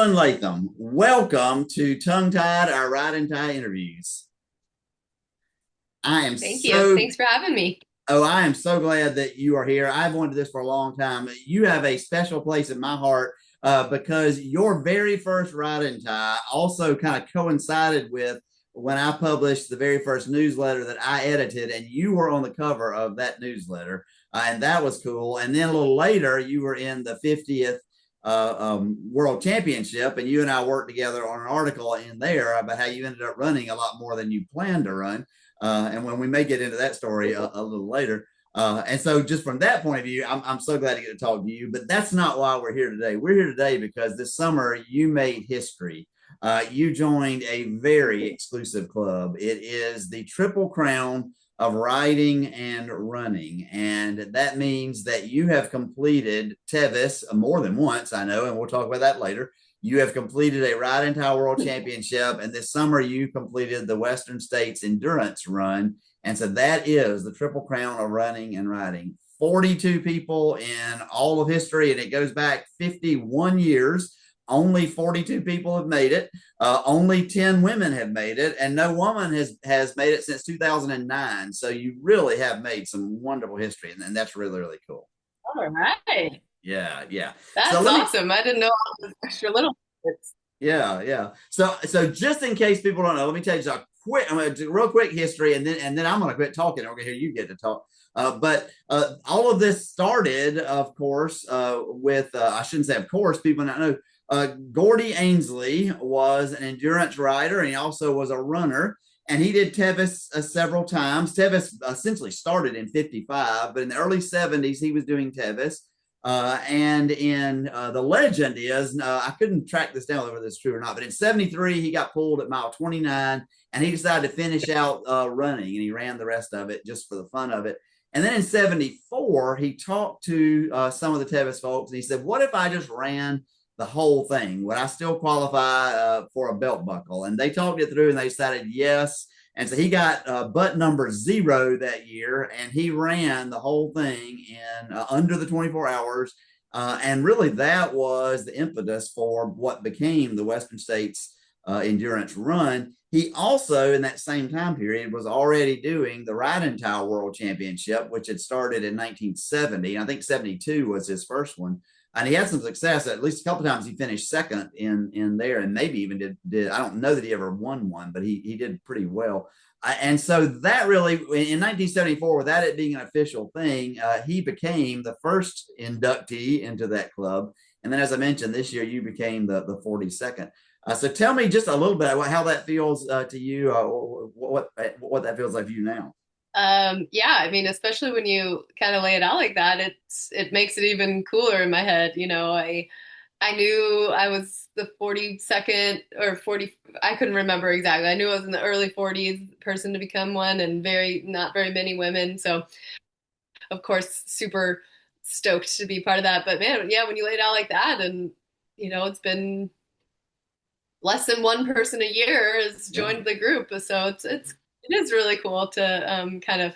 Carolyn Latham, welcome to Tongue Tied, our Ride and Tie interviews. I am Thank you. so Thanks for having me. I am so glad that you are here. I've wanted this for a long time. You have a special place in my heart because your very first Ride and Tie also kind of coincided with when I published the very first newsletter that I edited, and you were on the cover of that newsletter, and that was cool. And then a little later, you were in the 50th World Championship, and you and I worked together on an article in there about how you ended up running a lot more than you planned to run. And when we may get into that story a little later. And so, just from that point of view, I'm so glad to get to talk to you. But that's not why we're here today. We're here today because this summer you made history. You joined a very exclusive club. It is the Triple Crown of riding and running. And that means that you have completed Tevis more than once, I know, and we'll talk about that later. You have completed a Ride and Tie World Championship, and this summer you completed the Western States Endurance Run. And so that is the Triple Crown of running and riding. 42 people in all of history, and it goes back 51 years. Only 42 people have made it. Only 10 women have made it, and no woman has made it since 2009. So you really have made some wonderful history, and that's really, really cool. All right. Yeah, yeah. So That's let me awesome. I didn't know all those extra little bits. Yeah, yeah. So just in case people don't know, let me tell you a quick, I'm gonna do real quick history, and then I'm gonna quit talking. I'm gonna hear you get to talk. But all of this started, of course, with I shouldn't say, of course, people not know. Gordy Ainsley was an endurance rider, and he also was a runner. And he did Tevis several times. Tevis essentially started in '55, but in the early '70s, he was doing Tevis. And in the legend is, I couldn't track this down whether this is true or not, but in '73, he got pulled at mile 29 and he decided to finish out running, and he ran the rest of it just for the fun of it. And then in '74, he talked to some of the Tevis folks and he said, what if I just ran the whole thing? Would I still qualify for a belt buckle? And they talked it through and they decided yes. And so he got butt number 0 that year, and he ran the whole thing in under the 24 hours. And really, that was the impetus for what became the Western States Endurance Run. He also, in that same time period, was already doing the Ride and Tie World Championship, which had started in 1970. I think '72 was his first one, and he had some success. At least a couple of times he finished second in there, and maybe even did. I don't know that he ever won one, but he did pretty well. And so that really, in 1974, without it being an official thing, he became the first inductee into that club. And then, as I mentioned, this year you became the 42nd. So tell me just a little bit about how that feels to you, what that feels like to you now. Yeah, I mean, especially when you kind of lay it out like that, it makes it even cooler in my head. I knew I was the 42nd or 40, I couldn't remember exactly. I knew I was in the early 40s person to become one, and not very many women. So, of course, super stoked to be part of that. But man, yeah, when you lay it out like that, and it's been less than one person a year has Yeah. joined the group. So it is really cool to kind of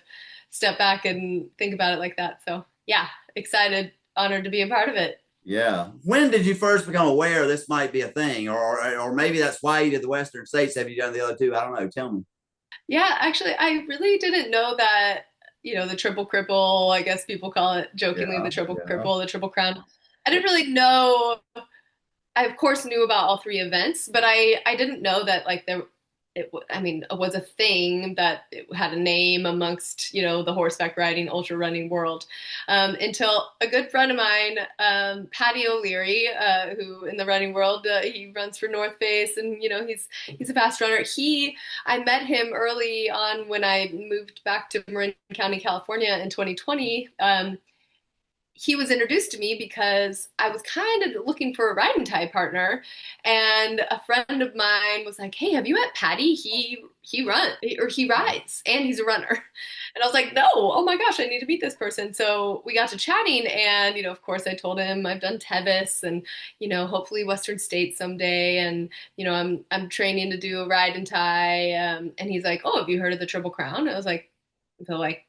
step back and think about it like that. So yeah, excited, honored to be a part of it. Yeah. When did you first become aware this might be a thing, or maybe that's why you did the Western States? Have you done the other two? I don't know. Tell me. Yeah, actually, I really didn't know that, the triple cripple, I guess people call it jokingly the Yeah. triple Yeah. cripple, the triple crown. I didn't really know. I of course knew about all three events, but I didn't know that like I mean, it was a thing that it had a name amongst, the horseback riding, ultra running world, until a good friend of mine, Patty O'Leary, who in the running world, he runs for North Face, and he's a fast runner. I met him early on when I moved back to Marin County, California in 2020. He was introduced to me because I was kind of looking for a ride and tie partner, and a friend of mine was like, "Hey, have you met Patty? He rides, and he's a runner." And I was like, "No, oh my gosh, I need to meet this person." So we got to chatting, and of course, I told him I've done Tevis, and hopefully Western States someday, and I'm training to do a ride and tie, and he's like, "Oh, have you heard of the Triple Crown?" I was like, "I feel like."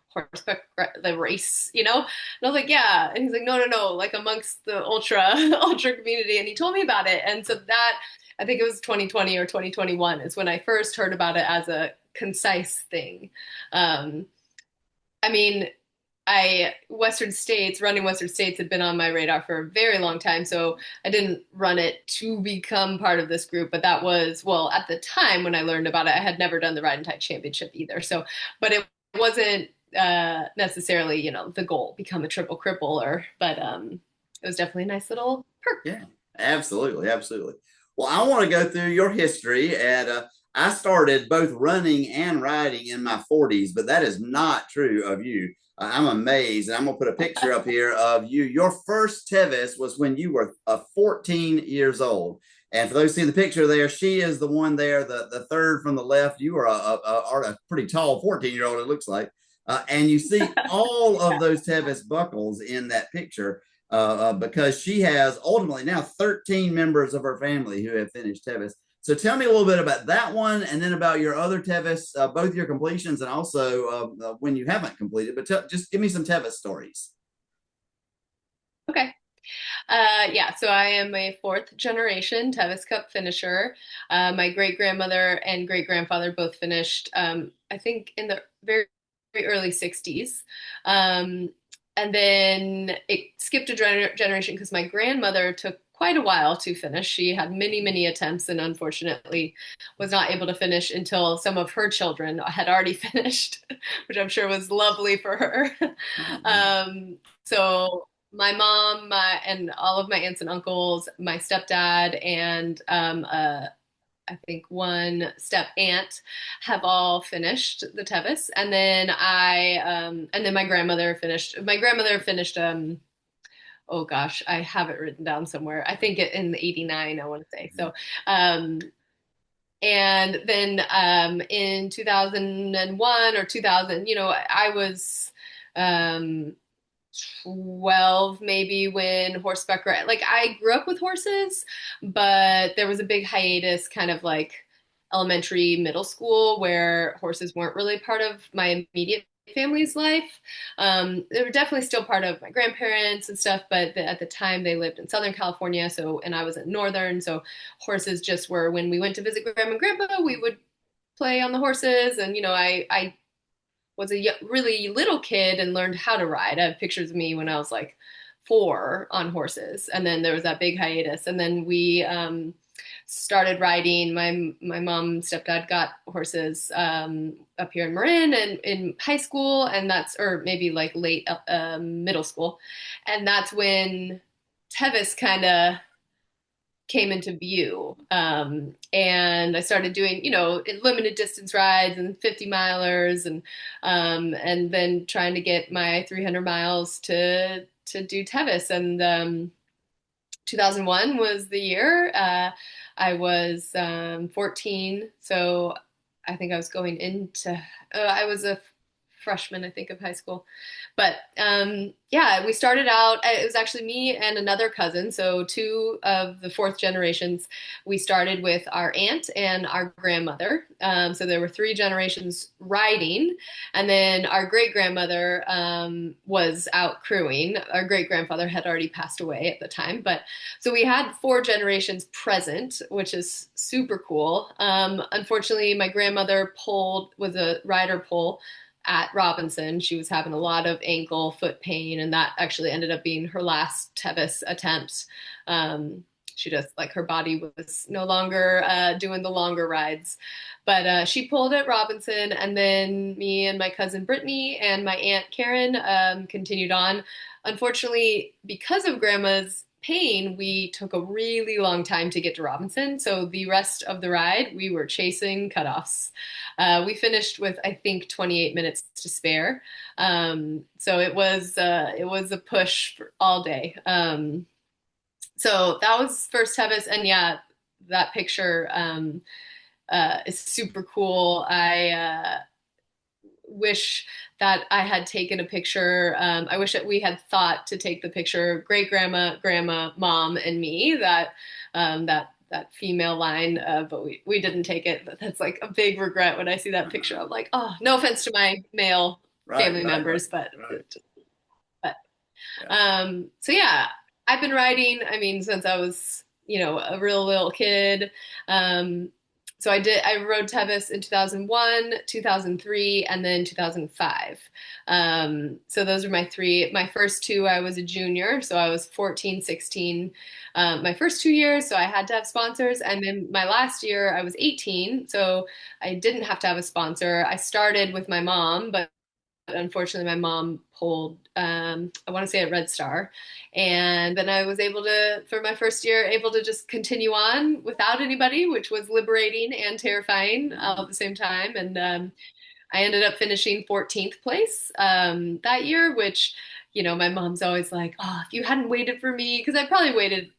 horseback, the race, And I was like, yeah. And he's like, no, no, no, like amongst the ultra, ultra community. And he told me about it. And so that, I think it was 2020 or 2021 is when I first heard about it as a concise thing. Um, I mean, running Western States had been on my radar for a very long time. So I didn't run it to become part of this group, but that was, well, at the time when I learned about it, I had never done the Ride and Tide Championship either. So, but it wasn't necessarily, the goal, become a triple cripple but it was definitely a nice little perk. Yeah, absolutely, absolutely. Well, I want to go through your history. And I started both running and riding in my 40s, but that is not true of you. I'm amazed. And I'm going to put a picture up here of you. Your first Tevis was when you were 14 years old. And for those seeing the picture there, she is the one there, the third from the left. You are a pretty tall 14-year-old, it looks like. And you see all of those Tevis buckles in that picture because she has ultimately now 13 members of her family who have finished Tevis. So tell me a little bit about that one, and then about your other Tevis, both your completions and also when you haven't completed. But just give me some Tevis stories. Okay. Yeah, so I am a fourth generation Tevis Cup finisher. My great grandmother and great grandfather both finished, I think, in the very, very early 60s. And then it skipped a generation because my grandmother took quite a while to finish. She had many, many attempts and unfortunately was not able to finish until some of her children had already finished, which I'm sure was lovely for her. Oh, wow. So my mom, and all of my aunts and uncles, my stepdad, and I think one step aunt have all finished the Tevis, and then and then my grandmother finished. My grandmother finished. Oh gosh, I have it written down somewhere. I think in '89, I want to say. So, um, and then in 2001 or 2000, I was. Um, 12 maybe when horseback like I grew up with horses, but there was a big hiatus kind of like elementary middle school where horses weren't really part of my immediate family's life. They were definitely still part of my grandparents and stuff, but at the time they lived in Southern California, so and I was in Northern, so horses just were when we went to visit grandma and grandpa, we would play on the horses, and I was a really little kid and learned how to ride. I have pictures of me when I was like 4 on horses, and then there was that big hiatus, and then we started riding. My mom and stepdad got horses up here in Marin and in high school, and that's or maybe like late middle school, and that's when Tevis kind of came into view. And I started doing, limited distance rides and 50 milers and then trying to get my 300 miles to do Tevis. And 2001 was the year. I was 14, so I think I was going into, I was a freshman, I think, of high school. But yeah, we started out, it was actually me and another cousin. So 2 of the fourth generations, we started with our aunt and our grandmother. So there were 3 generations riding. And then our great grandmother was out crewing. Our great grandfather had already passed away at the time. But so we had 4 generations present, which is super cool. Unfortunately, my grandmother was a rider pole at Robinson. She was having a lot of ankle, foot pain, and that actually ended up being her last Tevis attempt. She just like her body was no longer doing the longer rides, but she pulled at Robinson, and then me and my cousin Brittany and my aunt Karen continued on. Unfortunately, because of Grandma's pain, we took a really long time to get to Robinson. So the rest of the ride, we were chasing cutoffs. We finished with, I think, 28 minutes to spare. So it was a push for all day. So that was first Tevis, and yeah, that picture is super cool. I wish that I had taken a picture. I wish that we had thought to take the picture, great grandma, grandma, mom, and me. That female line, but we didn't take it. But that's like a big regret when I see that picture. I'm like, oh, no offense to my male Right, family right, right, members, but right. but Yeah. so yeah, I've been riding, I mean, since I was, a real little kid. Um, so I rode Tevis in 2001, 2003, and then 2005. So those are my three. My first two, I was a junior. So I was 14, 16, my first 2 years. So I had to have sponsors. And then my last year, I was 18. So I didn't have to have a sponsor. I started with my mom, but unfortunately my mom pulled I want to say a Red Star, and then I was able to, for my first year, able to just continue on without anybody, which was liberating and terrifying all at the same time. And I ended up finishing 14th place that year, which, my mom's always like, oh, if you hadn't waited for me, because I probably waited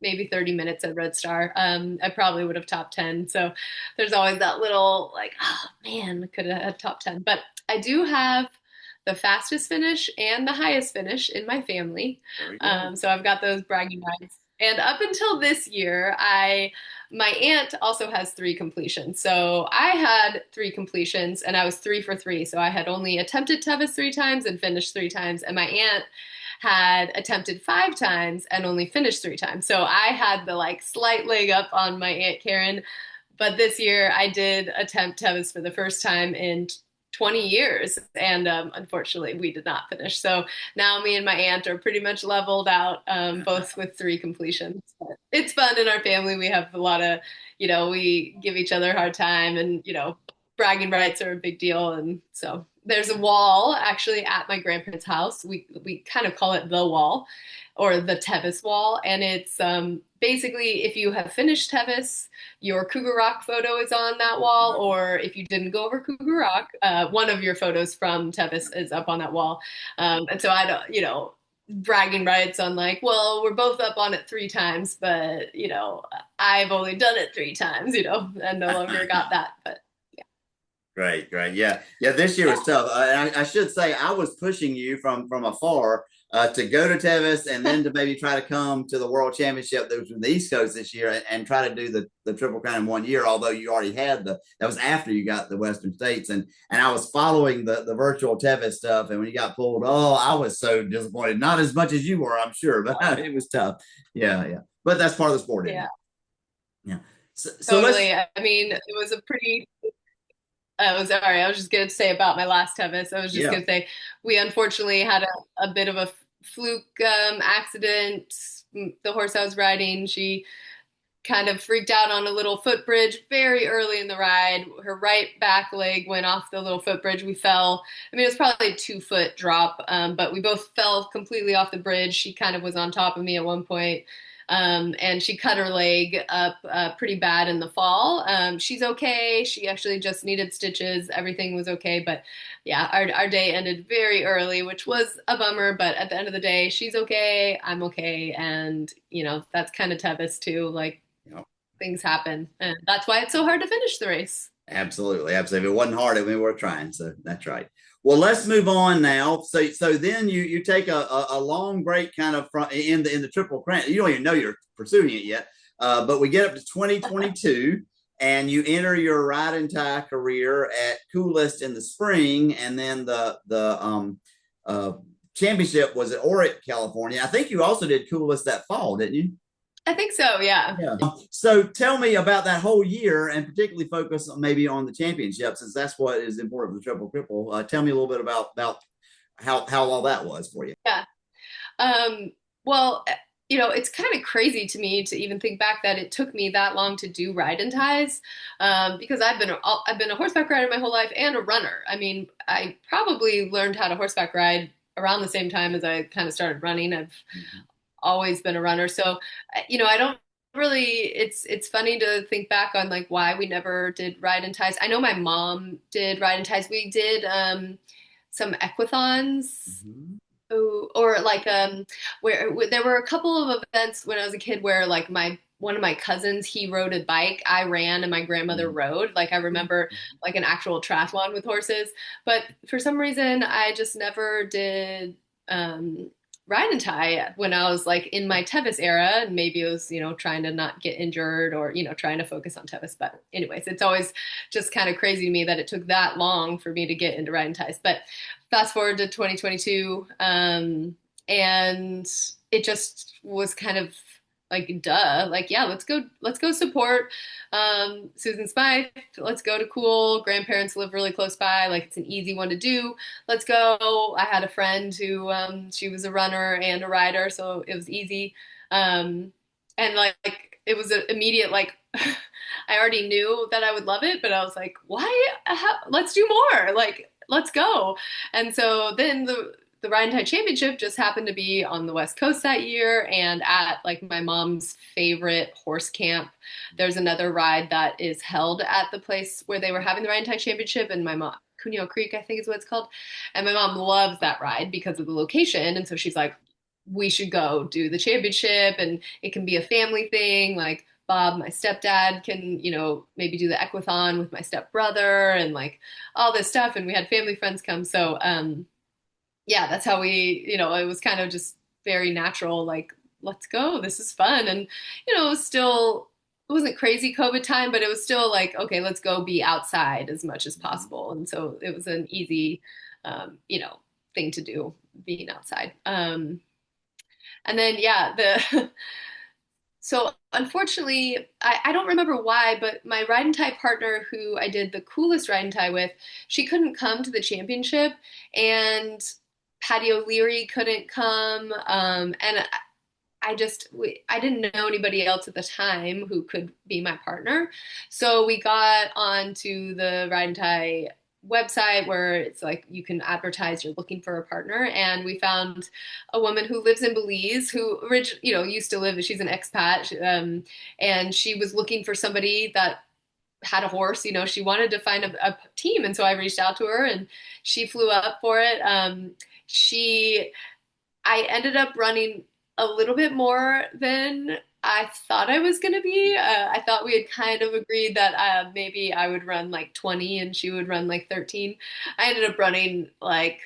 maybe 30 minutes at Red Star, I probably would have top 10. So there's always that little like, oh man, could have had top 10. But I do have the fastest finish and the highest finish in my family. There we go. So I've got those bragging rights. And up until this year, my aunt also has three completions. So I had three completions and I was 3 for 3. So I had only attempted Tevis 3 times and finished 3 times. And my aunt had attempted 5 times and only finished 3 times. So I had the like slight leg up on my Aunt Karen. But this year I did attempt Tevis for the first time in 20 years. And unfortunately, we did not finish. So now me and my aunt are pretty much leveled out, both with three completions. But it's fun in our family. We have a lot of, we give each other a hard time, and, bragging rights are a big deal. And so there's a wall actually at my grandparents' house. We kind of call it the wall, or the Tevis wall. And it's basically, if you have finished Tevis, your Cougar Rock photo is on that wall, or if you didn't go over Cougar Rock, one of your photos from Tevis is up on that wall. And so I don't, bragging rights on like, well, we're both up on it 3 times, but I've only done it 3 times, and no longer got that. But Great, great. Yeah, yeah. This year was tough. I should say I was pushing you from afar to go to Tevis and then to maybe try to come to the World Championship that was in the East Coast this year and try to do the Triple Crown in 1 year. Although you already had that was after you got the Western States, and I was following the virtual Tevis stuff. And when you got pulled, oh, I was so disappointed. Not as much as you were, I'm sure, but it was tough. Yeah, yeah. But that's part of the sport, isn't it? yeah, Yeah. So let's. totally. I mean, it was a pretty sorry, I was just going to say about my last Tevis. I was just Yeah. going to say we unfortunately had a bit of a fluke accident. The horse I was riding, she kind of freaked out on a little footbridge very early in the ride. Her right back leg went off the little footbridge. We fell. I mean, it was probably a 2 foot drop, but we both fell completely off the bridge. She kind of was on top of me at one point. And she cut her leg up pretty bad in the fall. She's okay. She actually just needed stitches. Everything was okay. But yeah, our day ended very early, which was a bummer. But at the end of the day, she's okay. I'm okay. And, that's kind of Tevis too. Like, things happen. And that's why it's so hard to finish the race. Absolutely, absolutely. If it wasn't hard, it would be worth trying. So that's right. Well, let's move on now. So then you take a long break kind of from in the Triple Crown. You don't even know you're pursuing it yet. But we get up to 2022 and you enter your ride and tie career at Coolest in the spring, and then the championship was at Oric, California. I think you also did Coolest that fall, didn't you? I think so. Yeah. Yeah. So tell me about that whole year, and particularly focus maybe on the championship, since that's what is important for the Triple Cripple. Tell me a little bit about how all that was for you. Yeah. Well, it's kind of crazy to me to even think back that it took me that long to do ride and ties, because I've been a horseback rider my whole life and a runner. I mean, I probably learned how to horseback ride around the same time as I kind of started running. I've always been a runner, so I don't really. It's funny to think back on like why we never did ride and ties. I know my mom did ride and ties. We did some equithons. Mm-hmm. Or like where there were a couple of events when I was a kid where like one of my cousins, he rode a bike, I ran, and my grandmother rode. Like I remember like an actual triathlon with horses, but for some reason I just never did ride and tie when I was like in my Tevis era, and maybe it was trying to not get injured, or trying to focus on Tevis. But anyways, it's always just kind of crazy to me that it took that long for me to get into ride and ties. But fast forward to 2022, and it just was kind of like, duh, like, yeah, let's go support Susan Smythe. Let's go to cool. Grandparents live really close by. Like, it's an easy one to do. Let's go. I had a friend who she was a runner and a rider, so it was easy. And like it was an immediate like I already knew that I would love it, but I was like, why? Let's do more. Like, let's go. And so then the Ride and Tide Championship just happened to be on the West Coast that year, and at like my mom's favorite horse camp. There's another ride that is held at the place where they were having the Ride and Tide Championship, and my mom, Cuneo Creek, I think is what it's called. And my mom loves that ride because of the location. And so she's like, we should go do the championship, and it can be a family thing. Like, Bob, my stepdad, can, maybe do the equithon with my stepbrother and like all this stuff. And we had family friends come. So, yeah, that's how it was kind of just very natural. Like, let's go. This is fun. And, it was still, it wasn't crazy COVID time, but it was still like, okay, let's go be outside as much as possible. And so it was an easy, thing to do, being outside. And then, yeah, so unfortunately, I don't remember why, but my ride and tie partner, who I did the coolest ride and tie with, she couldn't come to the championship, and Patty O'Leary couldn't come. And I didn't know anybody else at the time who could be my partner. So we got onto the ride and tie website where it's like you can advertise you're looking for a partner, and we found a woman who lives in Belize who used to live, she's an expat, and she was looking for somebody that had a horse. She wanted to find a team, and so I reached out to her and she flew up for it. I ended up running a little bit more than I thought I was going to be. I thought we had kind of agreed that maybe I would run like 20 and she would run like 13. I ended up running like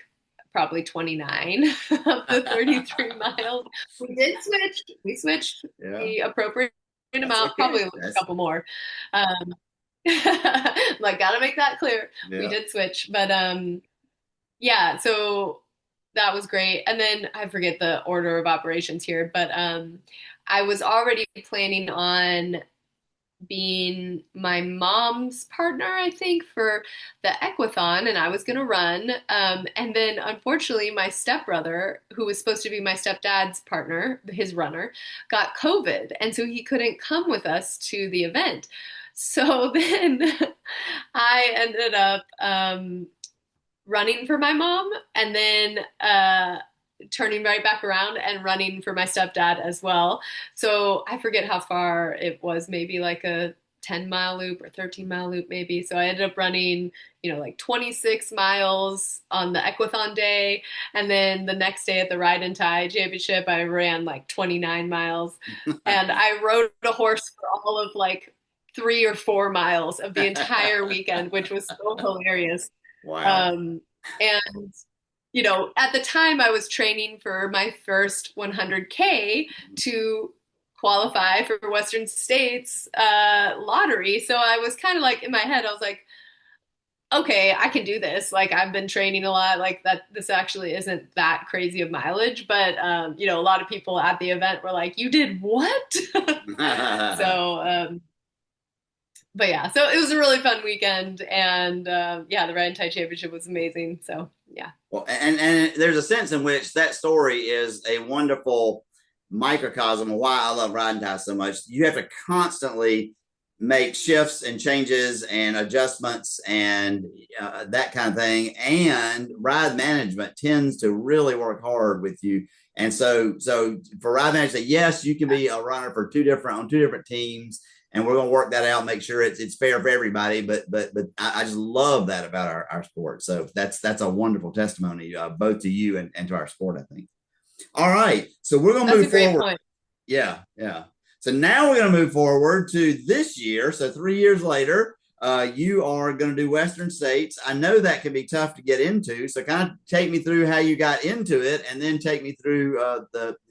probably 29 of the 33 miles. We did switch. We switched the appropriate amount, probably a couple more. Like, gotta make that clear. Yeah. We did switch, but yeah, so that was great. And then I forget the order of operations here, but I was already planning on being my mom's partner, I think, for the equithon, and I was going to run. And then, unfortunately, my stepbrother, who was supposed to be my stepdad's partner, his runner, got COVID, and so he couldn't come with us to the event. So then I ended up running for my mom, and then turning right back around and running for my stepdad as well. So I forget how far it was, maybe like a 10-mile loop or 13-mile loop maybe. So I ended up running, like 26 miles on the equithon day. And then the next day at the Ride and Tie Championship, I ran like 29 miles. And I rode a horse for all of like 3 or 4 miles of the entire weekend, which was so hilarious. Wow. And at the time I was training for my first 100K to qualify for Western States lottery. So I was kind of like, in my head, I was like, okay, I can do this. Like, I've been training a lot, like that. This actually isn't that crazy of mileage, but a lot of people at the event were like, you did what? So, but yeah, so it was a really fun weekend, and yeah, the Ride and Tie Championship was amazing. So yeah. Well, and there's a sense in which that story is a wonderful microcosm of why I love Ride and Tie so much. You have to constantly make shifts and changes and adjustments and that kind of thing. And ride management tends to really work hard with you. And so for ride management, yes, you can be a runner for two different teams, and we're going to work that out, make sure it's fair for everybody. But I just love that about our sport. So that's a wonderful testimony, both to you and to our sport, I think. All right, so we're going to move forward. Point. Yeah. So now we're going to move forward to this year. So 3 years later, you are going to do Western States. I know that can be tough to get into. So kind of take me through how you got into it, and then take me through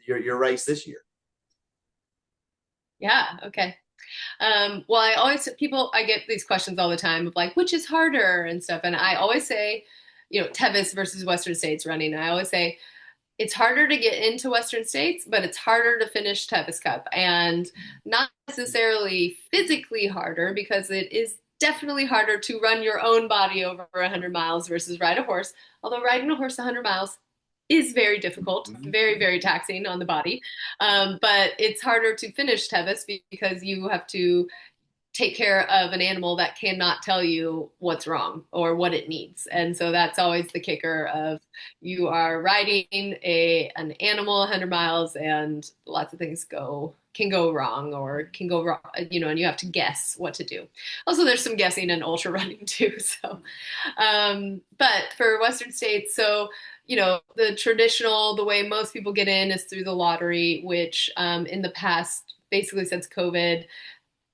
your race this year. Yeah. Okay. Well, I get these questions all the time of like, which is harder and stuff. And I always say Tevis versus Western States running. And I always say it's harder to get into Western States, but it's harder to finish Tevis Cup, and not necessarily physically harder, because it is definitely harder to run your own body over 100 miles versus ride a horse. Although riding a horse 100 miles is very difficult, very, very taxing on the body. But it's harder to finish Tevis because you have to take care of an animal that cannot tell you what's wrong or what it needs. And so that's always the kicker of you are riding an animal 100 miles and lots of things can go wrong or can go wrong, and you have to guess what to do. Also, there's some guessing in ultra running too. So, but for Western States, so the way most people get in is through the lottery, which in the past, basically since COVID,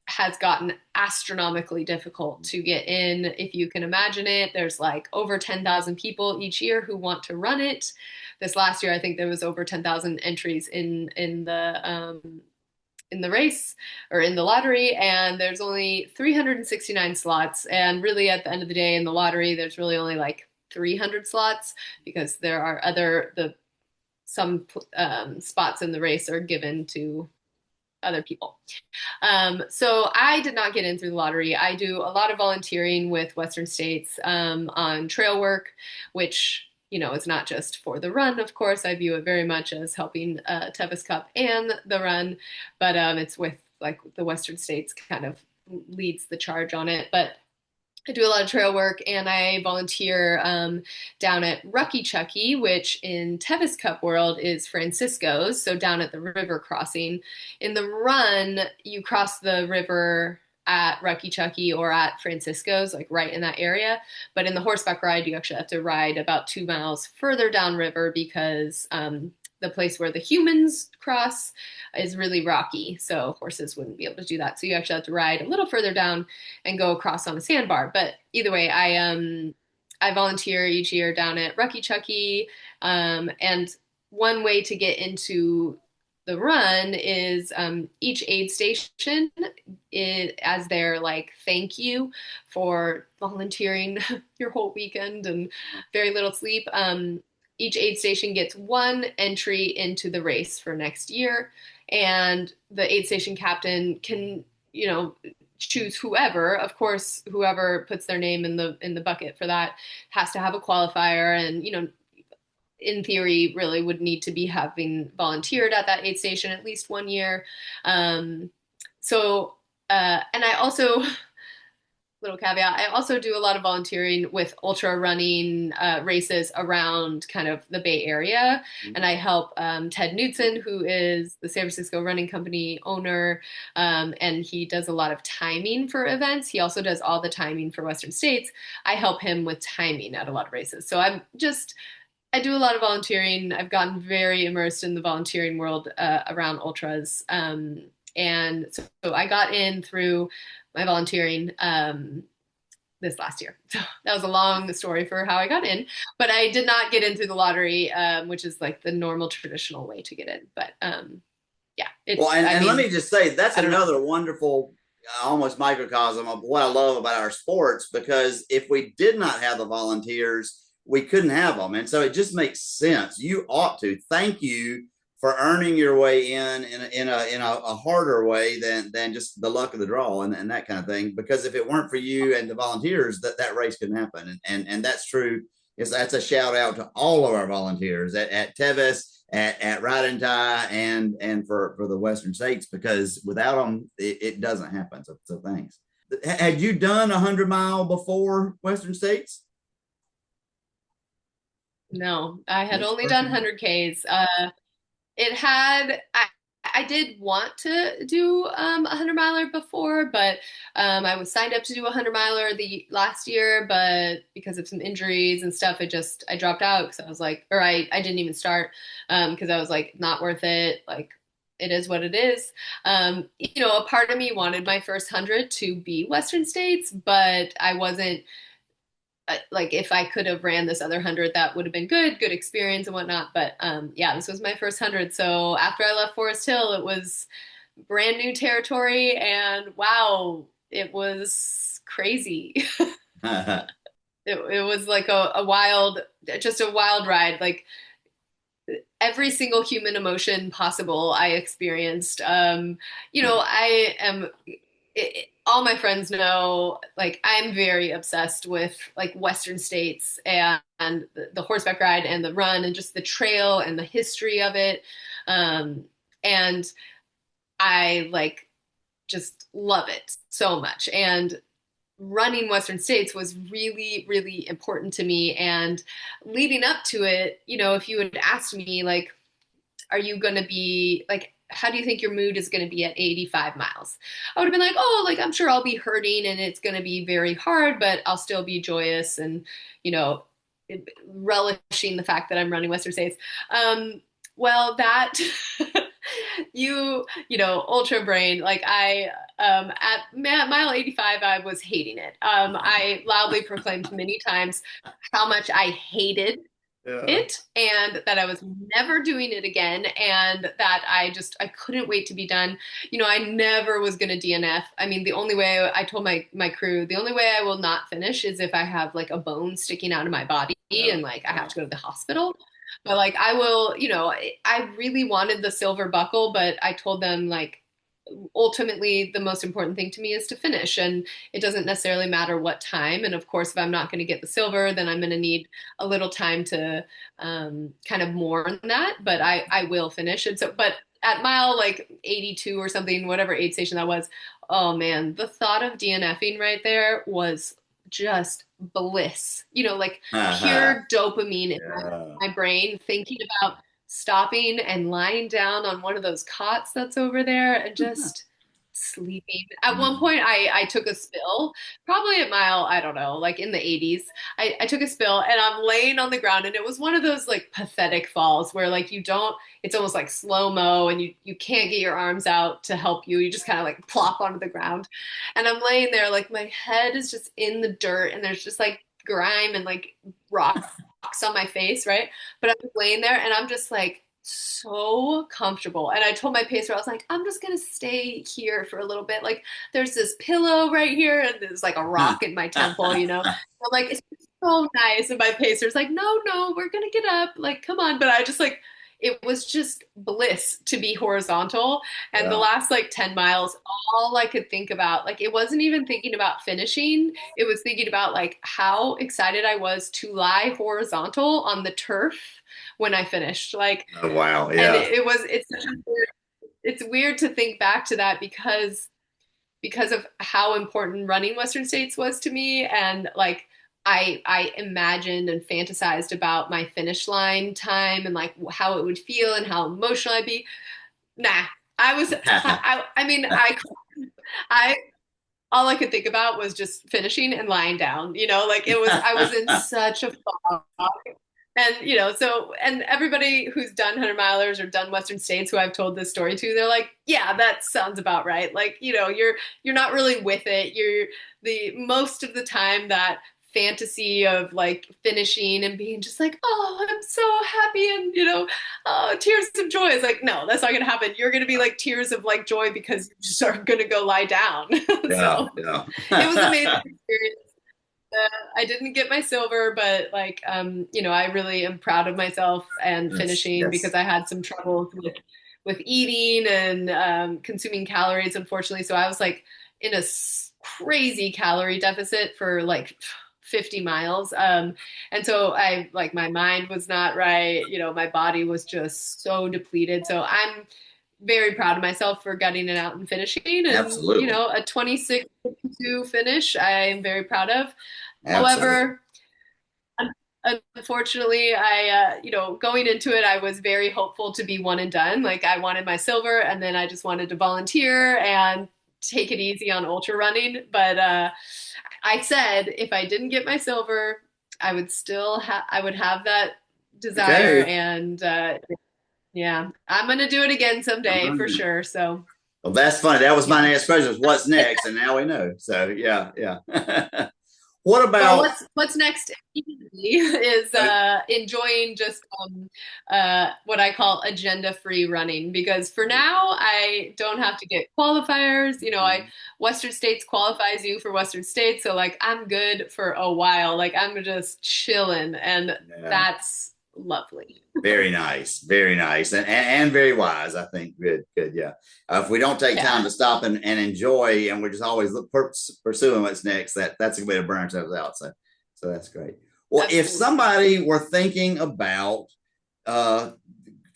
has gotten astronomically difficult to get in. If you can imagine it, there's like over 10,000 people each year who want to run it. This last year, I think there was over 10,000 entries in the race or in the lottery, and there's only 369 slots. And really, at the end of the day, in the lottery, there's really only like 300 slots, because there are some spots in the race are given to other people. So I did not get in through the lottery. I do a lot of volunteering with Western States on trail work, which is not just for the run. Of course, I view it very much as helping Tevis Cup and the run, but it's with like the Western States kind of leads the charge on it. But I do a lot of trail work, and I volunteer down at Rucky Chucky, which in Tevis Cup world is Francisco's, so down at the river crossing. In the run, you cross the river at Rucky Chucky or at Francisco's, like right in that area. But in the horseback ride, you actually have to ride about 2 miles further downriver, because the place where the humans cross is really rocky, so horses wouldn't be able to do that. So you actually have to ride a little further down and go across on a sandbar. But either way, I volunteer each year down at Rucky Chucky, and one way to get into the run is each aid station, as their like thank you for volunteering your whole weekend and very little sleep. Each aid station gets one entry into the race for next year, and the aid station captain can, choose whoever. Of course, whoever puts their name in the bucket for that has to have a qualifier, and in theory, really would need to be having volunteered at that aid station at least 1 year. And I also, little caveat, I also do a lot of volunteering with ultra running races around kind of the Bay Area. And I help Ted Knutson, who is the San Francisco Running Company owner, and he does a lot of timing for events. He also does all the timing for Western States. I help him with timing at a lot of races. So I do a lot of volunteering. I've gotten very immersed in the volunteering world around ultras. And so I got in through my volunteering this last year. So that was a long story for how I got in, but I did not get in through the lottery, which is like the normal traditional way to get in. But yeah. Well, and let me just say, that's another wonderful, almost microcosm of what I love about our sports, because if we did not have the volunteers, we couldn't have them. And so it just makes sense. You ought to. Thank you for earning your way in a harder way than just the luck of the draw and that kind of thing. Because if it weren't for you and the volunteers, that race couldn't happen. And that's true. That's a shout out to all of our volunteers at Tevis, at Ride and Tie, and for the Western States, because without them, it doesn't happen. So thanks. Had you done 100-mile before Western States? No, I had only done 100Ks. I did want to do a 100-miler before, but I was signed up to do a 100-miler the last year, but because of some injuries and stuff, I dropped out, because I was like, or I didn't even start, because I was like, not worth it. Like, it is what it is. A part of me wanted my first 100 to be Western States, but I wasn't, like, if I could have ran this other 100, that would have been good experience and whatnot. But yeah, this was my first 100. So after I left Forest Hill, it was brand new territory, and wow, it was crazy. it was like a wild, just a wild ride. Like every single human emotion possible I experienced. I am all my friends know like I'm very obsessed with like Western states and the horseback ride and the run and just the trail and the history of it. And I like just love it so much. And running Western states was really, really important to me. And leading up to it, if you had asked me, like, are you going to be like, how do you think your mood is going to be at 85 miles? I would have been like, oh, like, I'm sure I'll be hurting and it's going to be very hard, but I'll still be joyous and, you know, relishing the fact that I'm running Western states. Well, that ultra brain, like at mile 85, I was hating it. I loudly proclaimed many times how much I hated Yeah. it and that I was never doing it again and that I couldn't wait to be done. I never was going to DNF. I mean, the only way I told my crew, the only way I will not finish is if I have like a bone sticking out of my body Yeah. and like I have Yeah. to go to the hospital. But like I will, I really wanted the silver buckle, but I told them like ultimately the most important thing to me is to finish and it doesn't necessarily matter what time. And of course if I'm not going to get the silver then I'm going to need a little time to kind of mourn that, but I will finish. And so but at mile like 82 or something, whatever aid station that was, oh man, the thought of DNFing right there was just bliss, like pure dopamine in Yeah. my brain thinking about stopping and lying down on one of those cots that's over there and just sleeping. At one point, I took a spill, probably at mile, I don't know, like in the 80s. I took a spill and I'm laying on the ground, and it was one of those like pathetic falls where like it's almost like slow mo, and you can't get your arms out to help you. You just kind of like plop onto the ground, and I'm laying there like my head is just in the dirt, and there's just like grime and like rocks on my face, right? But I'm just laying there and I'm just like so comfortable. And I told my pacer, I was like, I'm just gonna stay here for a little bit. Like there's this pillow right here and there's like a rock in my temple. I'm like, it's so nice. And my pacer's like, no, we're gonna get up. Like, come on. But I just like it was just bliss to be horizontal. And the Yeah. last like 10 miles, all I could think about, like it wasn't even thinking about finishing. It was thinking about like how excited I was to lie horizontal on the turf when I finished. Like, Oh, wow. and Yeah. it's such a weird, it's weird to think back to that because of how important running Western States was to me. And like, I imagined and fantasized about my finish line time and like how it would feel and how emotional I'd be. Nah, I mean, I, all I could think about was just finishing and lying down, like I was in such a fog. And, and everybody who's done 100 milers or done Western States who I've told this story to, they're like, yeah, that sounds about right. Like, you're not really with it. You're the most of the time that fantasy of like finishing and being just like, oh, I'm so happy and, oh, tears of joy. It's like, no, that's not going to happen. You're going to be like tears of like joy because you just are going to go lie down. Yeah. So Yeah. it was an amazing experience. I didn't get my silver, but like, I really am proud of myself and Yes. finishing Yes. because I had some troubles with eating and consuming calories, unfortunately. So I was like in a crazy calorie deficit for like 50 miles. And so I like my mind was not right. My body was just so depleted. So I'm very proud of myself for gutting it out and finishing. And, Absolutely. a 26:52 finish, I am very proud of. Absolutely. However, unfortunately, going into it, I was very hopeful to be one and done. Like I wanted my silver, and then I just wanted to volunteer and take it easy on ultra running. But I said if I didn't get my silver, I would have that desire, Okay. and yeah, I'm gonna do it again All someday for right. sure. So Well, that's funny. That was my yeah. next question was what's next? And now we know. So yeah, yeah. What Well, about what's next is enjoying just what I call agenda-free running, because for now I don't have to get qualifiers. I Western States qualifies you for Western States, so like I'm good for a while. Like I'm just chilling, and yeah. that's lovely. Very nice, very nice, and very wise. I think good, good. Yeah. If we don't take time Yeah, to stop and enjoy, and we're just always pursuing what's next, that's a way to burn ourselves out. So that's great. Well, if absolutely. somebody were thinking about uh,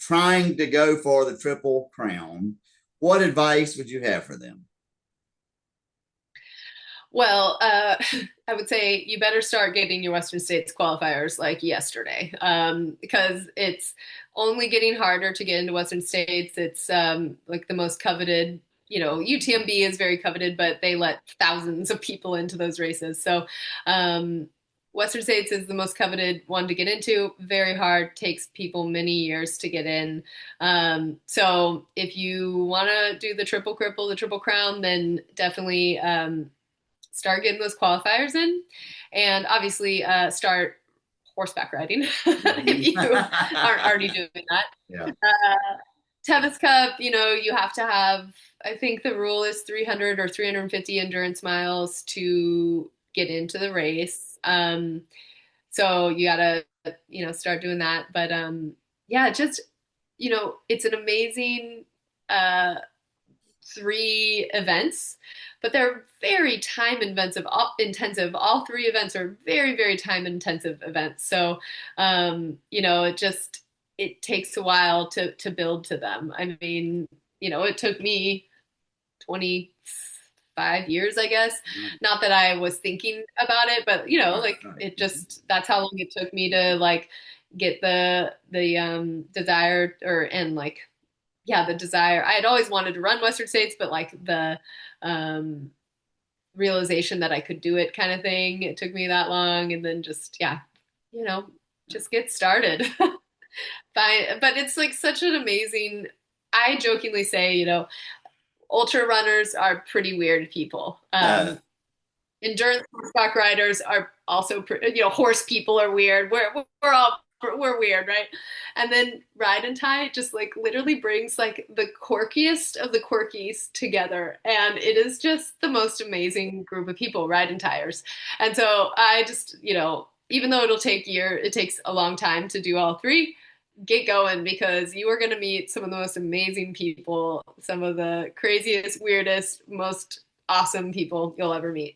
trying to go for the Triple Crown, what advice would you have for them? Well, I would say you better start getting your Western States qualifiers like yesterday, because it's only getting harder to get into Western States. It's like the most coveted. UTMB is very coveted, but they let thousands of people into those races. So, Western States is the most coveted one to get into. Very hard, takes people many years to get in. So, if you want to do the triple cripple, the triple crown, then definitely. Start getting those qualifiers in, and obviously start horseback riding if you aren't already doing that. Yeah. Tevis Cup, you have to have, I think the rule is 300 or 350 endurance miles to get into the race. So you gotta, start doing that. But yeah, just, it's an amazing uh, three events, but they're very time intensive. Intensive. All three events are very, very time intensive events. So, it takes a while to build to them. I mean, it took me 25 years, I guess. Not that I was thinking about it, but like Right. it just that's how long it took me to like get the desired or and like yeah, the desire. I had always wanted to run Western States, but like the um, realization that I could do it kind of thing, it took me that long. And then just, yeah, you know, just get started. But it's like such an amazing, I jokingly say, ultra runners are pretty weird people. Uh, Endurance horseback riders are also, horse people are weird. We're weird, right? And then Ride and Tie just like literally brings like the quirkiest of the quirkies together, and it is just the most amazing group of people, Ride and Tires. And so I just, even though it takes a long time to do all three. Get going, because you are going to meet some of the most amazing people, some of the craziest, weirdest, most awesome people you'll ever meet.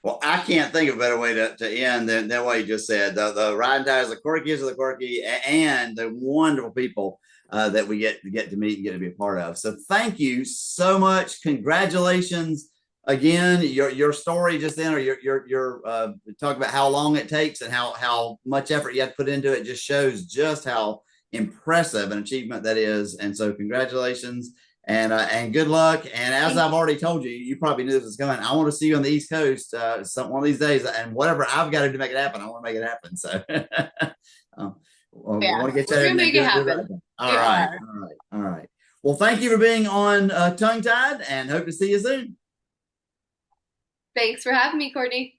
Well, I can't think of a better way to end than what you just said. The riding tires, the quirkiest of the quirky, and the wonderful people that we get to meet and get to be a part of. So thank you so much. Congratulations again. Your story just then, or your talk about how long it takes and how much effort you have to put into it, just shows just how impressive an achievement that is. And so congratulations and good luck. And as Thank I've you. already told you, you probably knew this was coming. I want to see you on the East Coast one of these days, and whatever I've got to do to make it happen, I want to make it happen. So we Yeah, want to get you we're there gonna and make it do it right. happen. All We right, are. all right, all right. Well, thank you for being on Tongue Tied, and hope to see you soon. Thanks for having me, Courtney.